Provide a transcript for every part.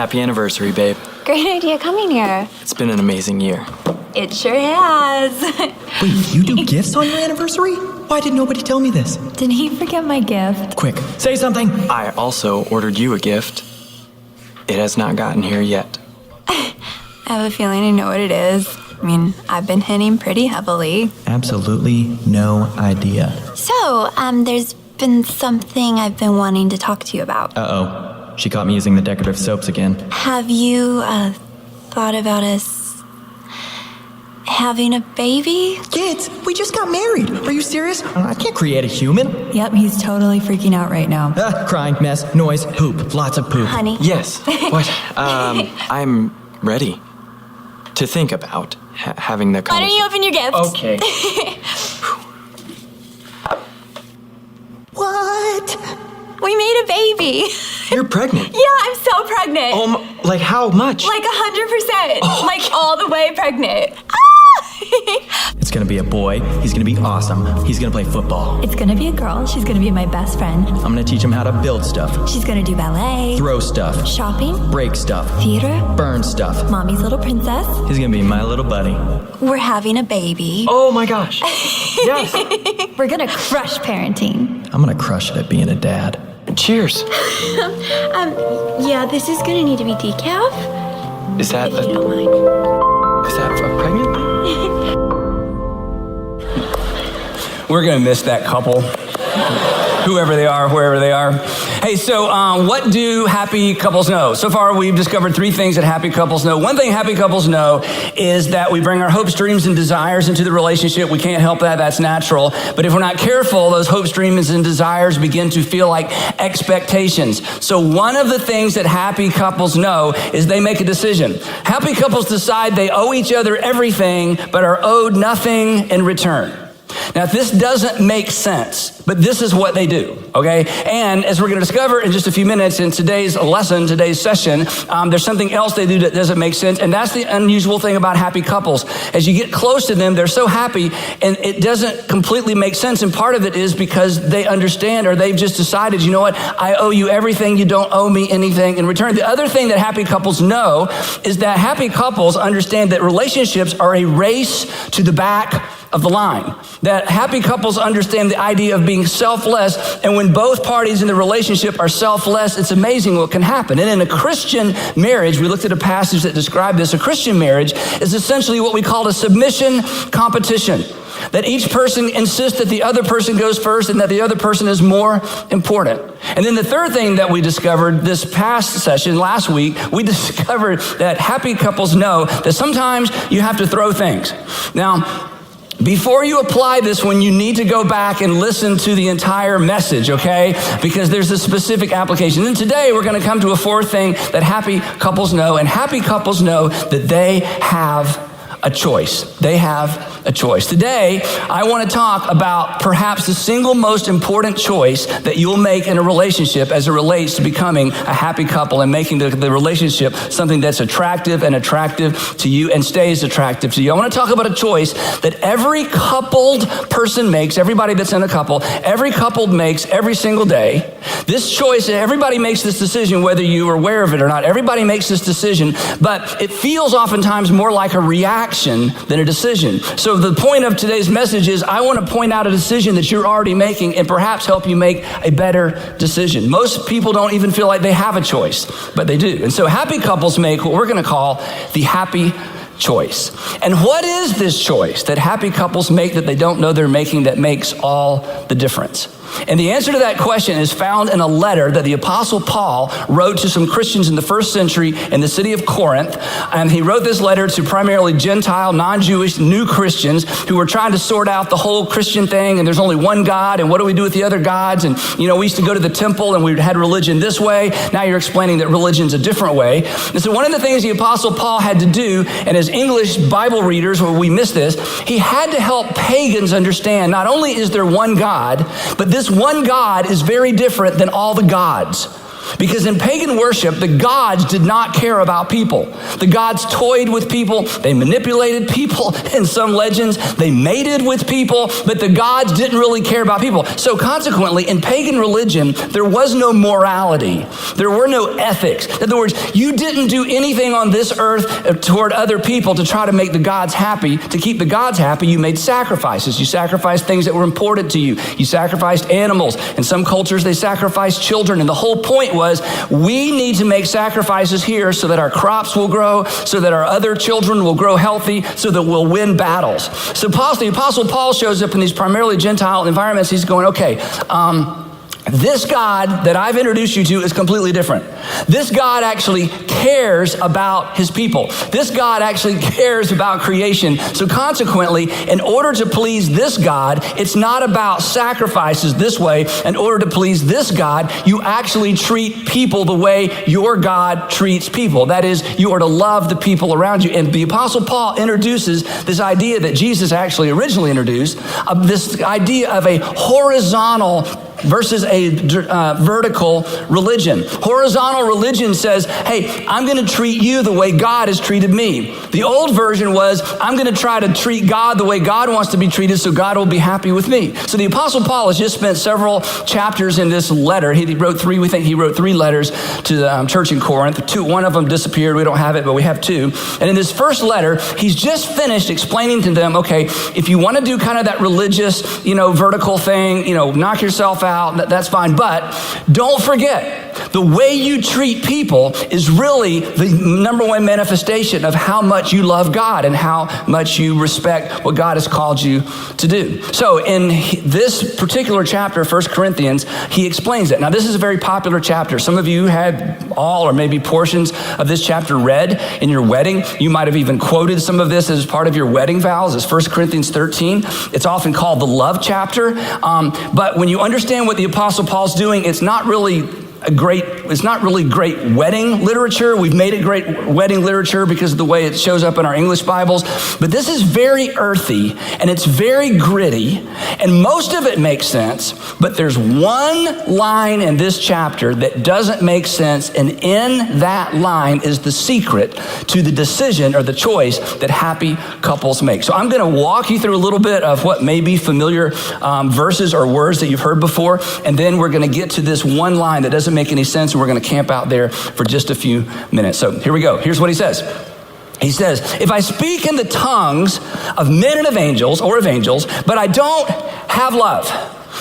Happy anniversary, babe. Great idea coming here. It's been an amazing year. It sure has. Wait, you do gifts on your anniversary? Why did nobody tell me this? Did he forget my gift? Quick, say something. I also ordered you a gift. It has not gotten here yet. I have a feeling I know what it is. I mean, I've been hinting pretty heavily. Absolutely no idea. So, there's been something I've been wanting to talk to you about. Uh-oh. She caught me using the decorative soaps again. Have you, thought about us having a baby? Kids, we just got married. Are you serious? I can't create a human. Yep, he's totally freaking out right now. Crying, mess, noise, poop. Lots of poop. Honey. Yes. What? I'm ready to think about having the Why don't you open your gifts? Okay. What? We made a baby. You're pregnant. Yeah, I'm so pregnant. Like how much? Like 100%. Oh. Like all the way pregnant. It's gonna be a boy. He's gonna be awesome. He's gonna play football. It's gonna be a girl. She's gonna be my best friend. I'm gonna teach him how to build stuff, She's gonna do ballet, throw stuff, shopping, break stuff, theater, burn stuff. mommy's little princess. He's gonna be my little buddy. We're having a baby. Oh my gosh. Yes. We're gonna crush parenting. I'm gonna crush it at being a dad. Cheers. Yeah, this is gonna need to be decaf. Is that If you don't mind. a pregnant thing? We're gonna miss that couple. Whoever they are, wherever they are. Hey, so what do happy couples know? So far, we've discovered 3 things that happy couples know. One thing happy couples know is that we bring our hopes, dreams, and desires into the relationship. We can't help that, that's natural. But if we're not careful, those hopes, dreams, and desires begin to feel like expectations. So one of the things that happy couples know is they make a decision. Happy couples decide they owe each other everything, but are owed nothing in return. Now, this doesn't make sense, but this is what they do, okay? And as we're going to discover in just a few minutes in today's lesson, today's session, there's something else they do that doesn't make sense, and that's the unusual thing about happy couples. As you get close to them, they're so happy, and it doesn't completely make sense, and part of it is because they understand or they've just decided, you know what, I owe you everything, you don't owe me anything in return. The other thing that happy couples know is that happy couples understand that relationships are a race to the back of the line. That happy couples understand the idea of being selfless, and when both parties in the relationship are selfless, it's amazing what can happen. And in a Christian marriage, we looked at a passage that described this. A Christian marriage is essentially what we call a submission competition. That each person insists that the other person goes first and that the other person is more important. And then the third thing that we discovered this past session, last week, we discovered that happy couples know that sometimes you have to throw things. Now, before you apply this one, you need to go back and listen to the entire message, okay? Because there's a specific application. And today we're going to come to a fourth thing that happy couples know, and happy couples know that they have a choice. They have a choice. Today, I want to talk about perhaps the single most important choice that you'll make in a relationship as it relates to becoming a happy couple and making the relationship something that's attractive to you and stays attractive to you. I want to talk about a choice that every coupled person makes, everybody that's in a couple, every couple makes every single day. This choice, everybody makes this decision, whether you are aware of it or not. Everybody makes this decision, but it feels oftentimes more like a reaction than a decision. So the point of today's message is I want to point out a decision that you're already making and perhaps help you make a better decision. Most people don't even feel like they have a choice, but they do. And so happy couples make what we're going to call the happy choice. And what is this choice that happy couples make that they don't know they're making that makes all the difference? And the answer to that question is found in a letter that the Apostle Paul wrote to some Christians in the first century in the city of Corinth. And he wrote this letter to primarily Gentile, non-Jewish, new Christians who were trying to sort out the whole Christian thing. And there's only one God. And what do we do with the other gods? And, you know, we used to go to the temple and we had religion this way. Now you're explaining that religion's a different way. And so one of the things the Apostle Paul had to do, and as English Bible readers, where we miss this, he had to help pagans understand not only is there one God, but this one God is very different than all the gods. Because in pagan worship, the gods did not care about people. The gods toyed with people. They manipulated people. In some legends, they mated with people, but the gods didn't really care about people. So consequently, in pagan religion, there was no morality. There were no ethics. In other words, you didn't do anything on this earth toward other people to try to make the gods happy. To keep the gods happy, you made sacrifices. You sacrificed things that were important to you. You sacrificed animals. In some cultures, they sacrificed children. And the whole point was, we need to make sacrifices here so that our crops will grow, so that our other children will grow healthy, so that we'll win battles. So the Apostle Paul shows up in these primarily Gentile environments. He's going, okay, this God that I've introduced you to is completely different. This God actually cares about his people. This God actually cares about creation. So consequently, in order to please this God, it's not about sacrifices this way. In order to please this God, you actually treat people the way your God treats people. That is, you are to love the people around you. And the Apostle Paul introduces this idea that Jesus actually originally introduced, this idea of a horizontal versus a vertical religion. Horizontal religion says, hey, I'm going to treat you the way God has treated me. The old version was, I'm going to try to treat God the way God wants to be treated so God will be happy with me. So the Apostle Paul has just spent several chapters in this letter. He wrote three letters to the church in Corinth. One of them disappeared. We don't have it, but we have two. And in this first letter, he's just finished explaining to them, okay, if you want to do kind of that religious, vertical thing, knock yourself out, that's fine. But don't forget, the way you treat people is really the number one manifestation of how much you love God and how much you respect what God has called you to do. So in this particular chapter, 1 Corinthians, he explains it. Now, this is a very popular chapter. Some of you had all or maybe portions of this chapter read in your wedding. You might have even quoted some of this as part of your wedding vows. It's 1 Corinthians 13. It's often called the love chapter. But when you understand what the Apostle Paul's doing, it's not really great wedding literature. We've made it great wedding literature because of the way it shows up in our English Bibles. But this is very earthy and it's very gritty and most of it makes sense. But there's one line in this chapter that doesn't make sense. And in that line is the secret to the decision or the choice that happy couples make. So I'm going to walk you through a little bit of what may be familiar verses or words that you've heard before. And then we're going to get to this one line that doesn't make any sense, and we're going to camp out there for just a few minutes. So here we go. Here's what he says. He says, if I speak in the tongues of men and of angels, but I don't have love,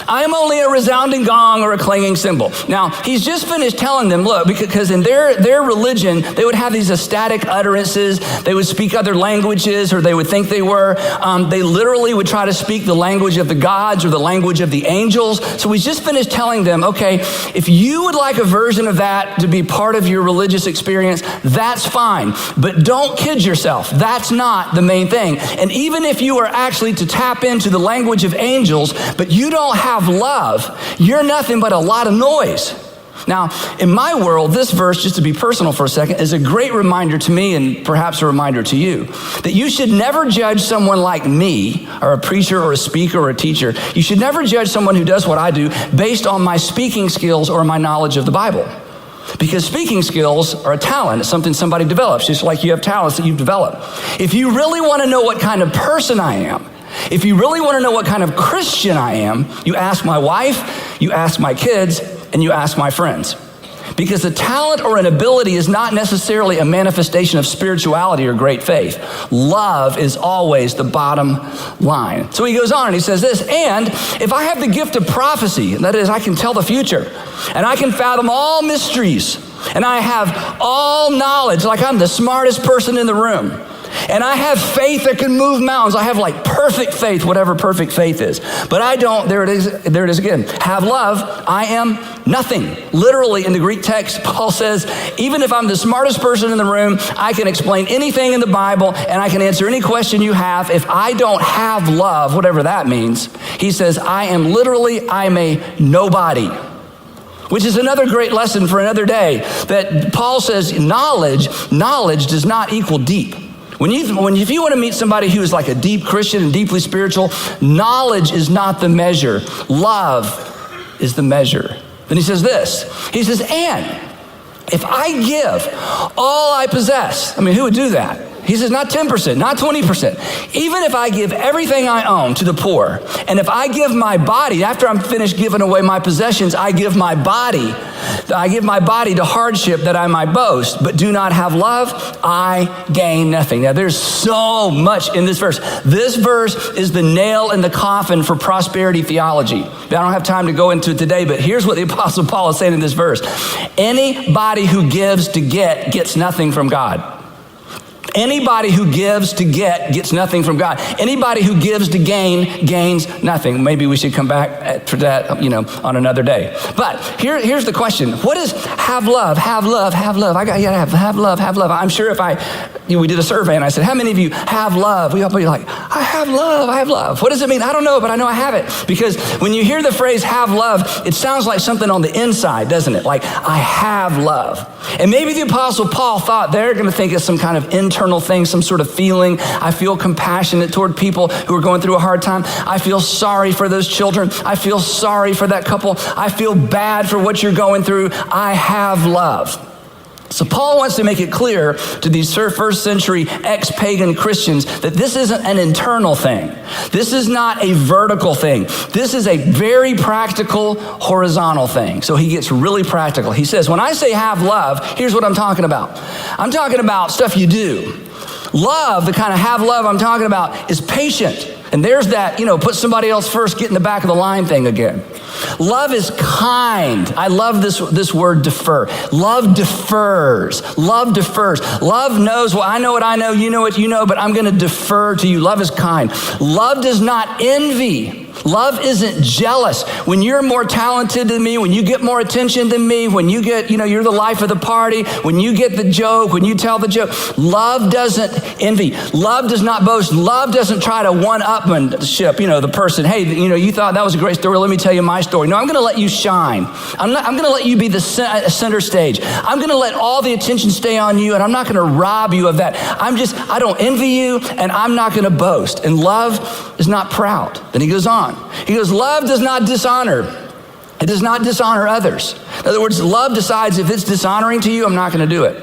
I am only a resounding gong or a clanging cymbal. Now, he's just finished telling them, look, because in their religion, they would have these ecstatic utterances. They would speak other languages, or they would think they were. They literally would try to speak the language of the gods or the language of the angels. So he's just finished telling them, okay, if you would like a version of that to be part of your religious experience, that's fine. But don't kid yourself. That's not the main thing. And even if you are actually to tap into the language of angels, but you don't have love, you're nothing but a lot of noise. Now, in my world, this verse, just to be personal for a second, is a great reminder to me and perhaps a reminder to you that you should never judge someone like me or a preacher or a speaker or a teacher. You should never judge someone who does what I do based on my speaking skills or my knowledge of the Bible. Because speaking skills are a talent. It's something somebody develops, just like you have talents that you've developed. If you really want to know what kind of person I am, if you really want to know what kind of Christian I am, you ask my wife, you ask my kids, and you ask my friends. Because a talent or an ability is not necessarily a manifestation of spirituality or great faith. Love is always the bottom line. So he goes on and he says this, and if I have the gift of prophecy, that is, I can tell the future, and I can fathom all mysteries, and I have all knowledge, like I'm the smartest person in the room, and I have faith that can move mountains. I have like perfect faith, whatever perfect faith is. But I don't, there it is again, have love, I am nothing. Literally in the Greek text, Paul says, even if I'm the smartest person in the room, I can explain anything in the Bible and I can answer any question you have. If I don't have love, whatever that means, he says, I'm a nobody. Which is another great lesson for another day, that Paul says knowledge does not equal deep. If you want to meet somebody who is like a deep Christian and deeply spiritual, knowledge is not the measure. Love is the measure. Then he says this. He says, and if I give all I possess, I mean, who would do that? He says, not 10%, not 20%. Even if I give everything I own to the poor, and if I give my body, after I'm finished giving away my possessions, I give my body to hardship that I might boast, but do not have love, I gain nothing. Now, there's so much in this verse. This verse is the nail in the coffin for prosperity theology. I don't have time to go into it today, but here's what the Apostle Paul is saying in this verse. Anybody who gives to get gets nothing from God. Anybody who gives to get gets nothing from God. Anybody who gives to gain gains nothing. Maybe we should come back to that, on another day. But here's the question. What is have love, have love, have love? I got to have love, have love. I'm sure if we did a survey and I said, how many of you have love? We all be like, I have love, I have love. What does it mean? I don't know, but I know I have it. Because when you hear the phrase have love, it sounds like something on the inside, doesn't it? Like, I have love. And maybe the Apostle Paul thought they're going to think it's some kind of internal thing, some sort of feeling. I feel compassionate toward people who are going through a hard time. I feel sorry for those children. I feel sorry for that couple. I feel bad for what you're going through. I have love. So Paul wants to make it clear to these first century ex-pagan Christians that this isn't an internal thing. This is not a vertical thing. This is a very practical, horizontal thing. So he gets really practical. He says, when I say have love, here's what I'm talking about. I'm talking about stuff you do. Love, the kind of have love I'm talking about, is patient. And there's that, put somebody else first, get in the back of the line thing again. Love is kind. I love this word defer. Love defers. Love defers. Love knows, well, I know what I know, you know what you know, but I'm going to defer to you. Love is kind. Love does not envy. Love isn't jealous. When you're more talented than me, when you get more attention than me, when you get, you're the life of the party, when you get the joke, when you tell the joke, love doesn't envy. Love does not boast. Love doesn't try to one-upmanship, the person. Hey, you thought that was a great story. Let me tell you my story. No, I'm going to let you shine. I'm going to let you be the center stage. I'm going to let all the attention stay on you, and I'm not going to rob you of that. I don't envy you, and I'm not going to boast. And love is not proud. Then he goes on. He goes, love does not dishonor. It does not dishonor others. In other words, love decides if it's dishonoring to you, I'm not going to do it.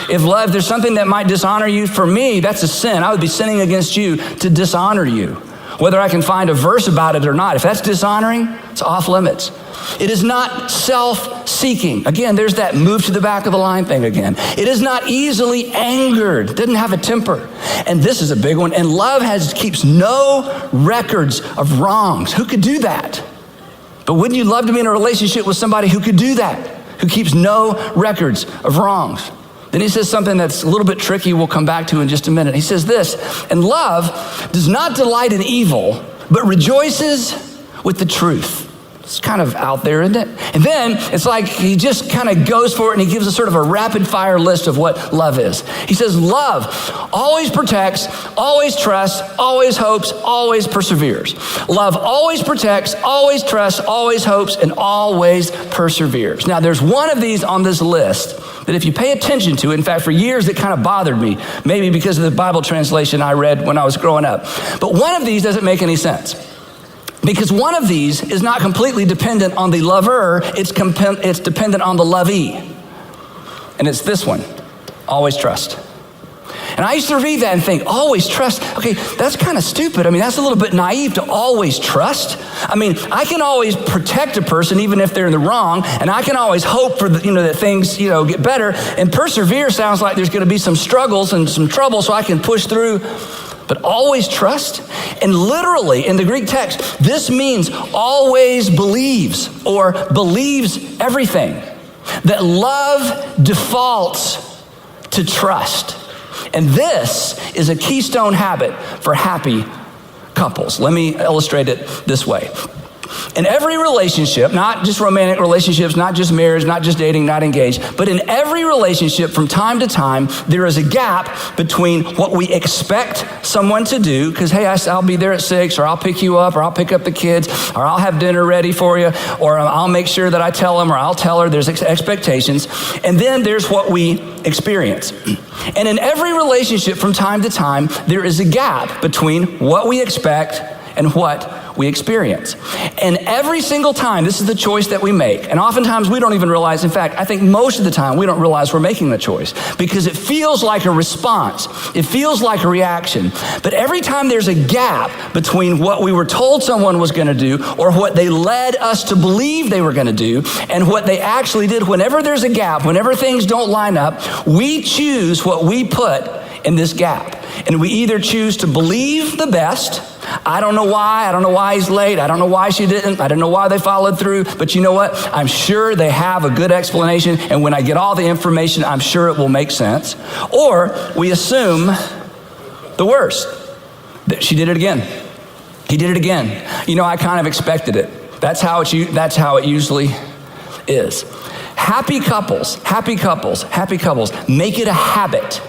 If there's something that might dishonor you, for me, that's a sin. I would be sinning against you to dishonor you. Whether I can find a verse about it or not. If that's dishonoring, it's off limits. It is not self-seeking. Again, there's that move to the back of the line thing again. It is not easily angered. It doesn't have a temper. And this is a big one. And love keeps no records of wrongs. Who could do that? But wouldn't you love to be in a relationship with somebody who could do that? Who keeps no records of wrongs? Then he says something that's a little bit tricky we'll come back to in just a minute. He says this, and love does not delight in evil, but rejoices with the truth. It's kind of out there, isn't it? And then it's like he just kind of goes for it and he gives a sort of a rapid fire list of what love is. He says, love always protects, always trusts, always hopes, always perseveres. Love always protects, always trusts, always hopes, and always perseveres. Now, there's one of these on this list that if you pay attention to, in fact, for years it kind of bothered me, maybe because of the Bible translation I read when I was growing up. But one of these doesn't make any sense. Because one of these is not completely dependent on the lover, it's dependent on the lovee. And it's this one, always trust. And I used to read that and think, always trust. Okay, that's kind of stupid. I mean, that's a little bit naive to always trust. I mean, I can always protect a person even if they're in the wrong, and I can always hope for that things get better. And persevere sounds like there's going to be some struggles and some trouble, so I can push through. But always trust, and literally in the Greek text, this means always believes or believes everything. That love defaults to trust. And this is a keystone habit for happy couples. Let me illustrate it this way. In every relationship, not just romantic relationships, not just marriage, not just dating, not engaged, but in every relationship from time to time, there is a gap between what we expect someone to do, because hey, I'll be there at 6, or I'll pick you up, or I'll pick up the kids, or I'll have dinner ready for you, or I'll make sure that I tell them, or I'll tell her. There's expectations. And then there's what we experience. And in every relationship from time to time, there is a gap between what we expect and what we experience. And every single time, this is the choice that we make. And oftentimes we don't even realize, in fact, I think most of the time we don't realize we're making the choice because it feels like a response. It feels like a reaction. But every time there's a gap between what we were told someone was going to do or what they led us to believe they were going to do and what they actually did, whenever there's a gap, whenever things don't line up, we choose what we put in this gap. And we either choose to believe the best. I don't know why he's late. I don't know why she didn't. I don't know why they followed through. But you know what? I'm sure they have a good explanation. And when I get all the information, I'm sure it will make sense. Or we assume the worst. That she did it again. He did it again. You know, I kind of expected it. That's how it usually is. Happy couples, make it a habit.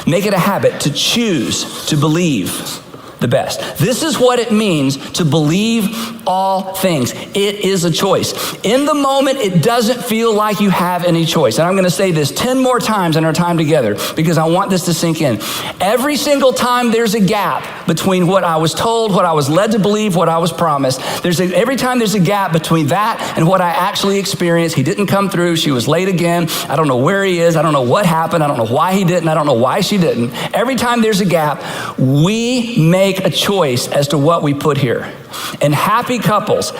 Make it a habit to choose to believe the best. This is what it means to believe all things. It is a choice. In the moment, it doesn't feel like you have any choice. And I'm going to say this 10 more times in our time together because I want this to sink in. Every single time there's a gap between what I was told, what I was led to believe, what I was promised. Every time there's a gap between that and what I actually experienced. He didn't come through. She was late again. I don't know where he is. I don't know what happened. I don't know why he didn't. I don't know why she didn't. Every time there's a gap, we make a choice as to what we put here. And happy couples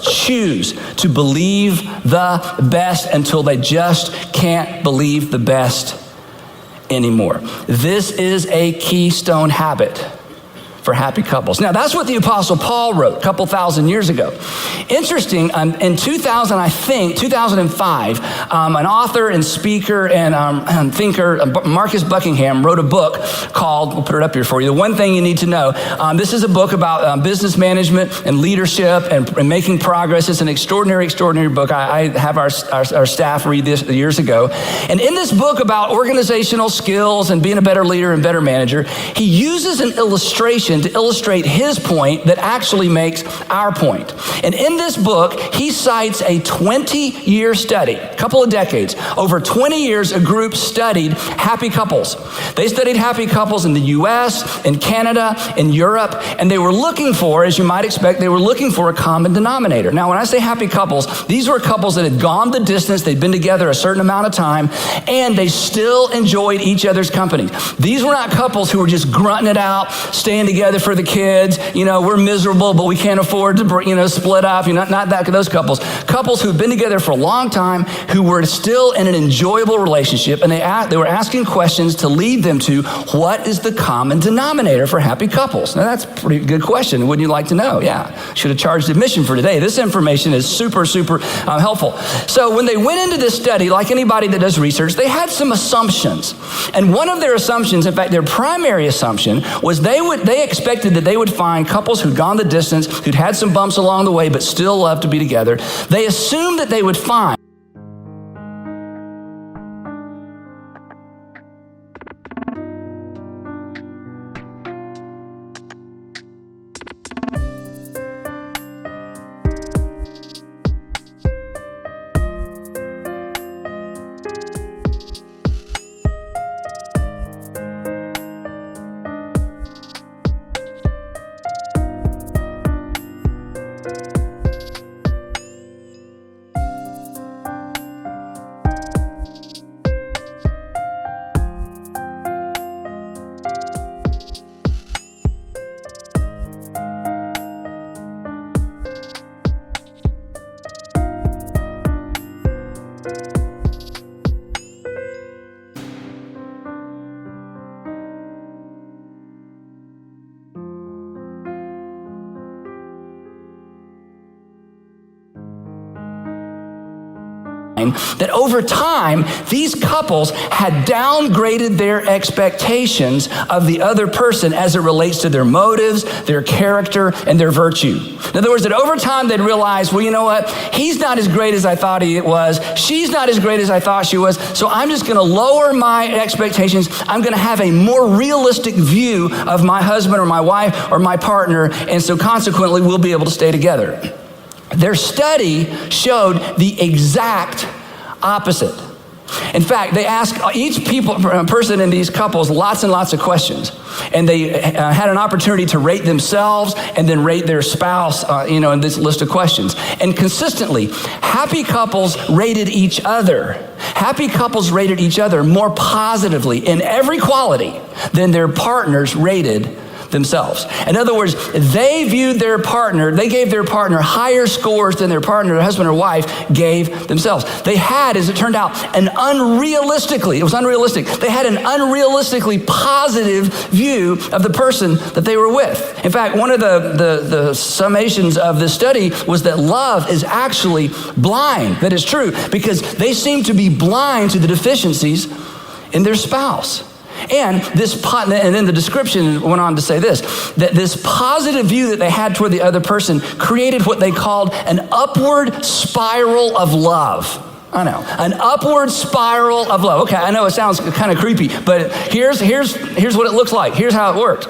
choose to believe the best until they just can't believe the best anymore. This is a keystone habit for happy couples. Now, that's what the Apostle Paul wrote a couple thousand years ago. Interesting, in 2005, an author and speaker and thinker, Marcus Buckingham, wrote a book called, we'll put it up here for you, The One Thing You Need to Know. This is a book about business management and leadership and making progress. It's an extraordinary book. I have our staff read this years ago. And in this book about organizational skills and being a better leader and better manager, he uses an illustration to illustrate his point that actually makes our point. And in this book, he cites a 20-year study, a couple of decades. Over 20 years, a group studied happy couples. They studied happy couples in the US, in Canada, in Europe, and they were looking for, as you might expect, they were looking for a common denominator. Now, when I say happy couples, these were couples that had gone the distance, they'd been together a certain amount of time, and they still enjoyed each other's company. These were not couples who were just grunting it out, staying together for the kids. You know, we're miserable, but we can't afford to, split up. Not that those couples. Couples who've been together for a long time, who were still in an enjoyable relationship, and they were asking questions to lead them to what is the common denominator for happy couples. Now, that's a pretty good question. Wouldn't you like to know? Yeah, should have charged admission for today. This information is super helpful. So when they went into this study, like anybody that does research, they had some assumptions. And one of their assumptions, in fact, their primary assumption, was they expected that they would find couples who'd gone the distance, who'd had some bumps along the way, but still loved to be together. They assumed that they would find that over time, these couples had downgraded their expectations of the other person as it relates to their motives, their character, and their virtue. In other words, that over time they'd realize, well, you know what? He's not as great as I thought he was. She's not as great as I thought she was. So I'm just going to lower my expectations. I'm going to have a more realistic view of my husband or my wife or my partner. And so consequently, we'll be able to stay together. Their study showed the exact opposite. In fact, they asked each person in these couples lots and lots of questions. And they had an opportunity to rate themselves and then rate their spouse, in this list of questions. And consistently, happy couples rated each other. Happy couples rated each other more positively in every quality than their partners rated themselves. In other words, they gave their partner higher scores than their partner, their husband or wife, gave themselves. They had, as it turned out, they had an unrealistically positive view of the person that they were with. In fact, one of the summations of this study was that love is actually blind. That is true, because they seem to be blind to the deficiencies in their spouse. And then the description went on to say this, that this positive view that they had toward the other person created what they called an upward spiral of love. I know, an upward spiral of love. Okay, I know it sounds kind of creepy, but here's what it looks like. Here's how it worked.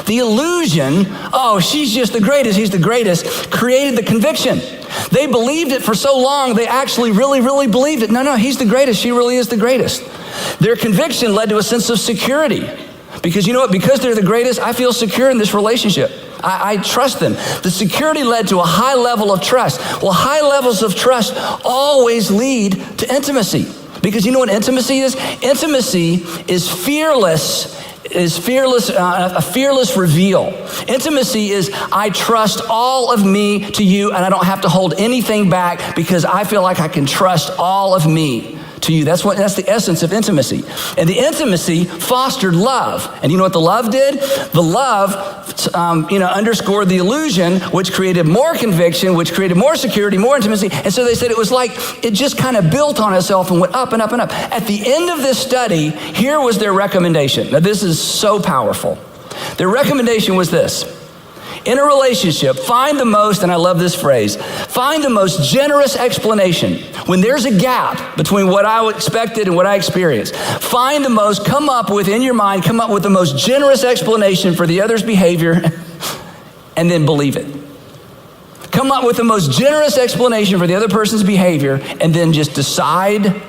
The illusion, she's just the greatest, he's the greatest, created the conviction. They believed it for so long, they actually really, really believed it. No, he's the greatest, she really is the greatest. Their conviction led to a sense of security. Because you know what? Because they're the greatest, I feel secure in this relationship. I trust them. The security led to a high level of trust. Well, high levels of trust always lead to intimacy. Because you know what intimacy is? Intimacy is a fearless reveal. Intimacy is, I trust all of me to you and I don't have to hold anything back because I feel like I can trust all of me to you. That's the essence of intimacy. And the intimacy fostered love. And you know what the love did? The love, underscored the illusion, which created more conviction, which created more security, more intimacy. And so they said it was like it just kind of built on itself and went up and up and up. At the end of this study, here was their recommendation. Now this is so powerful. Their recommendation was this. In a relationship, find the most, and I love this phrase, find the most generous explanation. When there's a gap between what I expected and what I experienced, come up with the most generous explanation for the other's behavior and then believe it. Come up with the most generous explanation for the other person's behavior and then just decide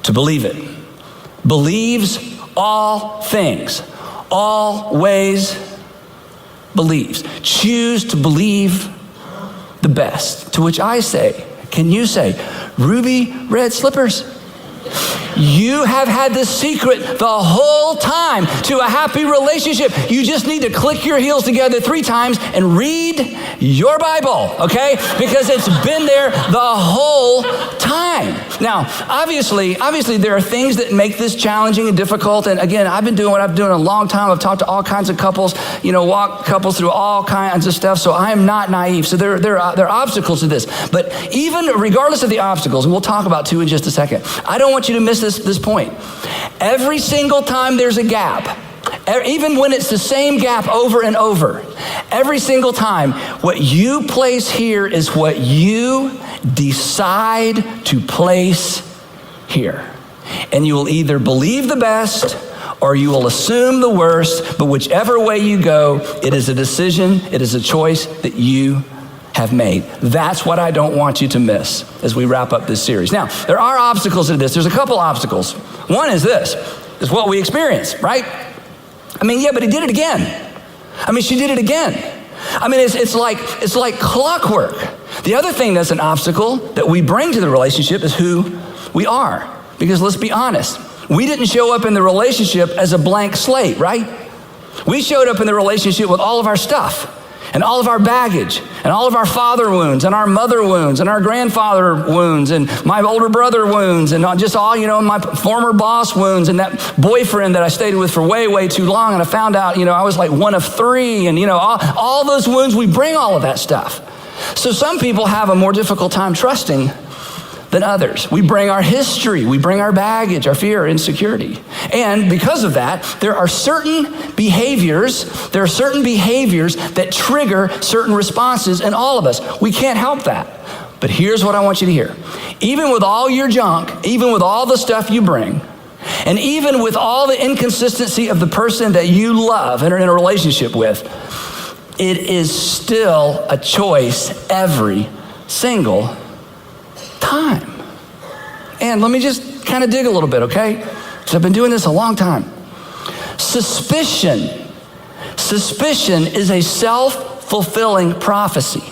to believe it. Believes all things, always believes. Choose to believe the best. To which I say, can you say, ruby red slippers? You have had the secret the whole time to a happy relationship. You just need to click your heels together 3 times and read your Bible, okay? Because it's been there the whole time. Now, obviously, there are things that make this challenging and difficult. And again, I've been doing what I've done a long time. I've talked to all kinds of couples, walk couples through all kinds of stuff. So I am not naive. So there are obstacles to this. But even regardless of the obstacles, and we'll talk about 2 in just a second, I don't want you to miss this point. Every single time there's a gap, even when it's the same gap over and over, every single time, what you place here is what you decide to place here. And you will either believe the best or you will assume the worst, but whichever way you go, it is a decision, it is a choice that you have made. That's what I don't want you to miss as we wrap up this series. Now, there are obstacles to this. There's a couple obstacles. One is what we experience, right? But he did it again. She did it again. It's like clockwork. The other thing that's an obstacle that we bring to the relationship is who we are. Because let's be honest, we didn't show up in the relationship as a blank slate, right? We showed up in the relationship with all of our stuff. And all of our baggage, and all of our father wounds, and our mother wounds, and our grandfather wounds, and my older brother wounds, and just all, my former boss wounds, and that boyfriend that I stayed with for way, way too long, and I found out, I was like one of 3, and, all those wounds, we bring all of that stuff. So some people have a more difficult time trusting than others. We bring our history, we bring our baggage, our fear, insecurity. And because of that, there are certain behaviors that trigger certain responses in all of us. We can't help that. But here's what I want you to hear. Even with all your junk, even with all the stuff you bring, and even with all the inconsistency of the person that you love and are in a relationship with, it is still a choice every single time. And let me just kind of dig a little bit, okay? Because I've been doing this a long time. Suspicion is a self-fulfilling prophecy.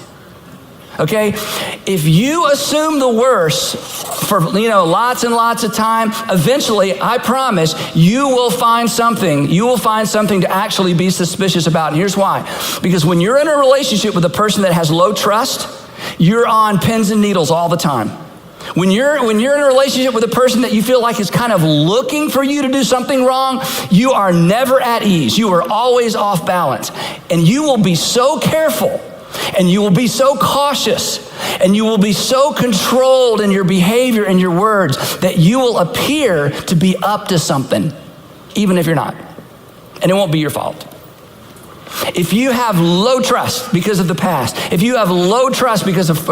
Okay? If you assume the worst for, lots and lots of time, eventually, I promise, you will find something to actually be suspicious about. And here's why. Because when you're in a relationship with a person that has low trust, you're on pins and needles all the time. When you're in a relationship with a person that you feel like is kind of looking for you to do something wrong, you are never at ease. You are always off balance. And you will be so careful, and you will be so cautious, and you will be so controlled in your behavior and your words that you will appear to be up to something, even if you're not. And it won't be your fault. If you have low trust because of the past, if you have low trust because of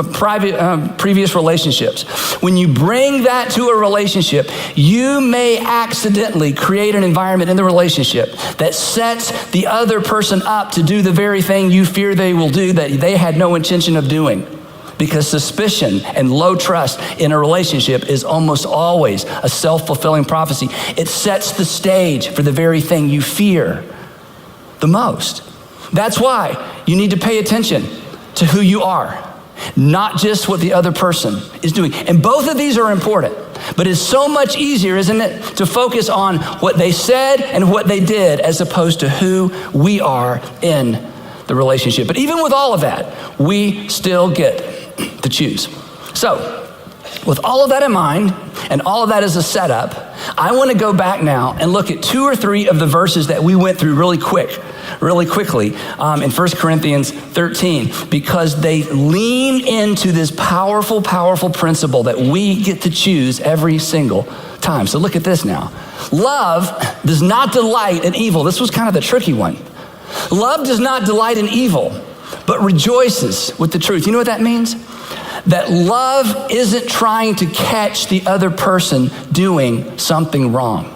previous relationships, when you bring that to a relationship, you may accidentally create an environment in the relationship that sets the other person up to do the very thing you fear they will do that they had no intention of doing. Because suspicion and low trust in a relationship is almost always a self-fulfilling prophecy. It sets the stage for the very thing you fear the most. That's why you need to pay attention to who you are, not just what the other person is doing. And both of these are important, but it's so much easier, isn't it, to focus on what they said and what they did as opposed to who we are in the relationship. But even with all of that, we still get to choose. So, with all of that in mind, and all of that as a setup, I want to go back now and look at 2 or 3 of the verses that we went through really quickly in 1 Corinthians 13, because they lean into this powerful principle that we get to choose every single time. So look at this now. Love does not delight in evil. This was kind of the tricky one. Love does not delight in evil, but rejoices with the truth. You know what that means? That love isn't trying to catch the other person doing something wrong.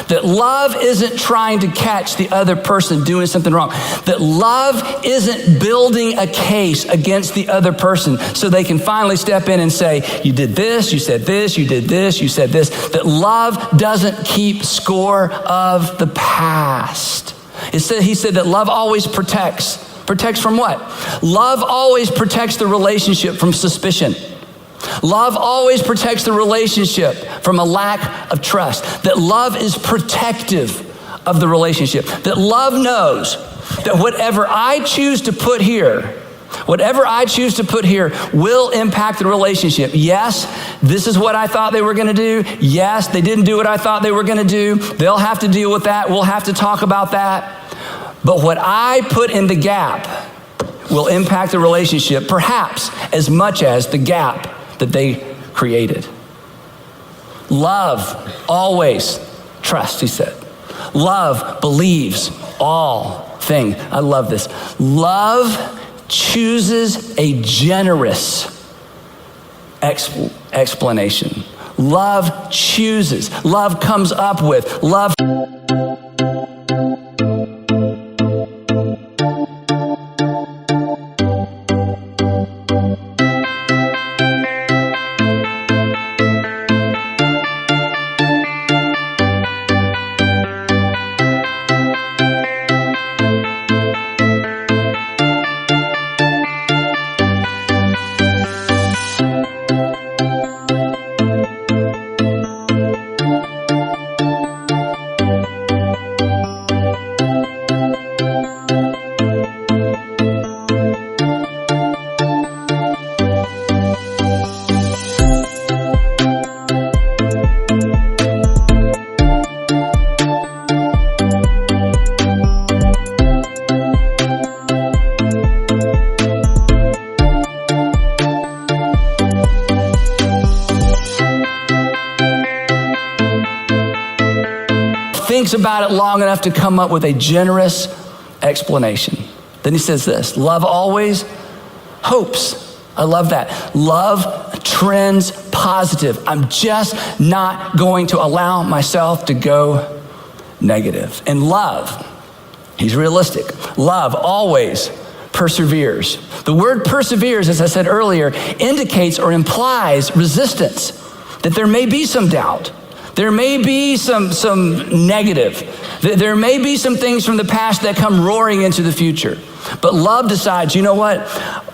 That love isn't trying to catch the other person doing something wrong. That love isn't building a case against the other person so they can finally step in and say, you did this, you said this, you did this, you said this. That love doesn't keep score of the past. He said that love always protects. Protects from what? Love always protects the relationship from suspicion. Love always protects the relationship from a lack of trust. That love is protective of the relationship. That love knows that whatever I choose to put here will impact the relationship. Yes, this is what I thought they were going to do. Yes, they didn't do what I thought they were going to do. They'll have to deal with that. We'll have to talk about that. But what I put in the gap will impact the relationship perhaps as much as the gap that they created. Love always trusts, he said. Love believes all things. I love this. Love chooses a generous explanation. Love chooses. Love comes up with. Love. Thinks about it long enough to come up with a generous explanation. Then he says this, love always hopes. I love that. Love trends positive. I'm just not going to allow myself to go negative. And love, he's realistic. Love always perseveres. The word perseveres, as I said earlier, indicates or implies resistance that there may be some doubt. There may be some negative. There may be some things from the past that come roaring into the future. But love decides, you know what?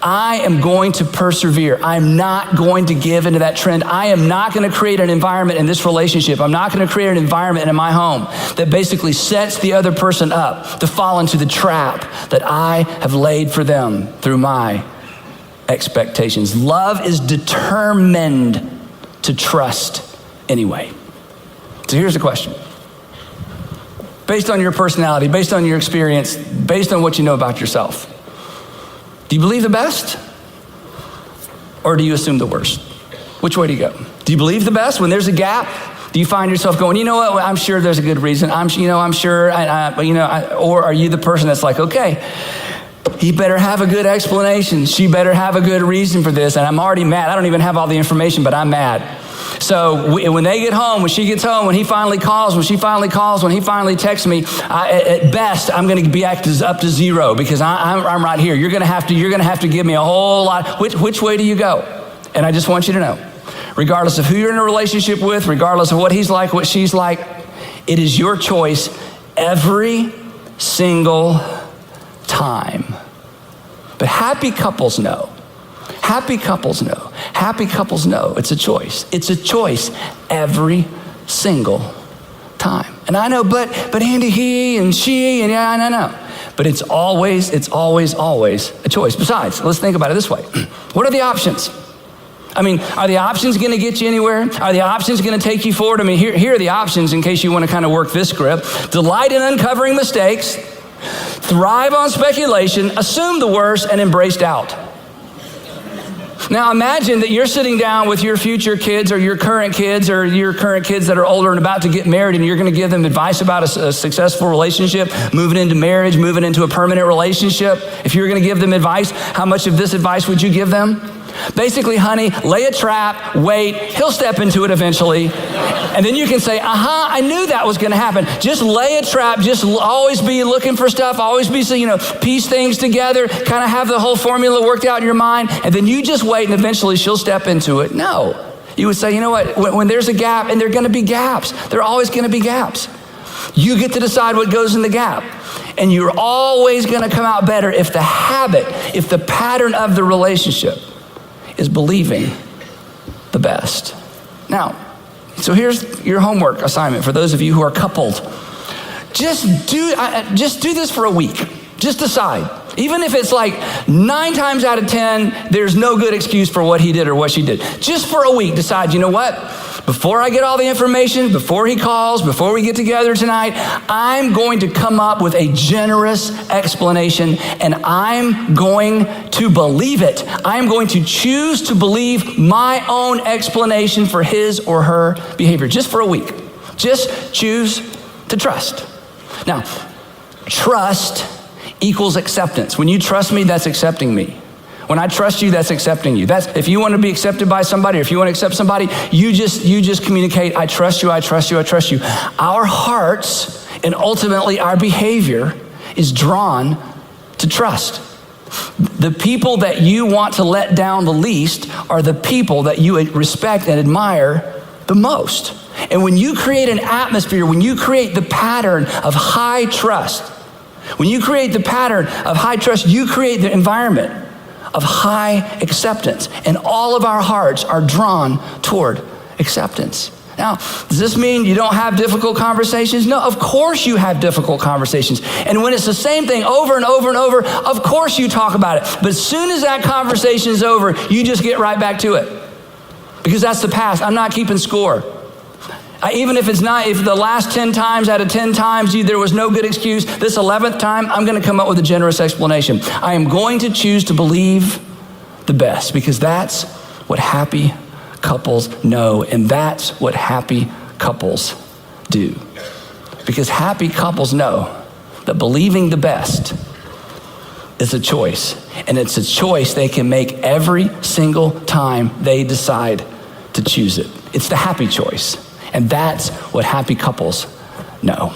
I am going to persevere. I'm not going to give into that trend. I am not going to create an environment in this relationship. I'm not going to create an environment in my home that basically sets the other person up to fall into the trap that I have laid for them through my expectations. Love is determined to trust anyway. So here's the question. Based on your personality, based on your experience, based on what you know about yourself, do you believe the best? Or do you assume the worst? Which way do you go? Do you believe the best when there's a gap? Do you find yourself going, you know what, I'm sure there's a good reason. I'm sure, or are you the person that's like, okay, he better have a good explanation. She better have a good reason for this. And I'm already mad. I don't even have all the information, but I'm mad. So when they get home, when she gets home, when he finally calls, when she finally calls, when he finally texts me, at best, I'm going to be up to zero because I'm right here. You're going to have to give me a whole lot. Which way do you go? And I just want you to know, regardless of who you're in a relationship with, regardless of what he's like, what she's like, it is your choice every single time. But happy couples know. Happy couples know. Happy couples know it's a choice. It's a choice every single time. And I know, but Andy, he and she, and yeah, I know. But it's always a choice. Besides, let's think about it this way. What are the options? I mean, are the options going to get you anywhere? Are the options going to take you forward? I mean, here are the options in case you want to kind of work this script. Delight in uncovering mistakes, thrive on speculation, assume the worst, and embrace doubt. Now imagine that you're sitting down with your future kids or your current kids that are older and about to get married, and you're going to give them advice about a successful relationship, moving into marriage, moving into a permanent relationship. If you're going to give them advice, how much of this advice would you give them? Basically, honey, lay a trap, wait, he'll step into it eventually. And then you can say, I knew that was going to happen. Just lay a trap, just always be looking for stuff, always be, piece things together, kind of have the whole formula worked out in your mind, and then you just wait and eventually she'll step into it. No. You would say, you know what, when there's a gap, and there are going to be gaps, there are always going to be gaps. You get to decide what goes in the gap. And you're always going to come out better if the habit, if the pattern of the relationship is believing the best. Now, so here's your homework assignment for those of you who are coupled. Just do this for a week. Just decide. Even if it's like 9 times out of 10, there's no good excuse for what he did or what she did. Just for a week, decide, you know what? Before I get all the information, before he calls, before we get together tonight, I'm going to come up with a generous explanation, and I'm going to believe it. I'm going to choose to believe my own explanation for his or her behavior, just for a week. Just choose to trust. Now, trust equals acceptance. When you trust me, that's accepting me. When I trust you, that's accepting you. That's if you want to be accepted by somebody, or if you want to accept somebody, you just communicate, I trust you, I trust you, I trust you. Our hearts and ultimately our behavior is drawn to trust. The people that you want to let down the least are the people that you respect and admire the most. And when you create an atmosphere, when you create the pattern of high trust, when you create the pattern of high trust, you create the environment of high acceptance. And all of our hearts are drawn toward acceptance. Now, does this mean you don't have difficult conversations? No, of course you have difficult conversations. And when it's the same thing over and over and over, of course you talk about it. But as soon as that conversation is over, you just get right back to it. Because that's the past. I'm not keeping score. Even if it's not, if the last 10 times out of 10 times there was no good excuse, this 11th time, I'm going to come up with a generous explanation. I am going to choose to believe the best, because that's what happy couples know, and that's what happy couples do. Because happy couples know that believing the best is a choice, and it's a choice they can make every single time they decide to choose it. It's the happy choice. And that's what happy couples know.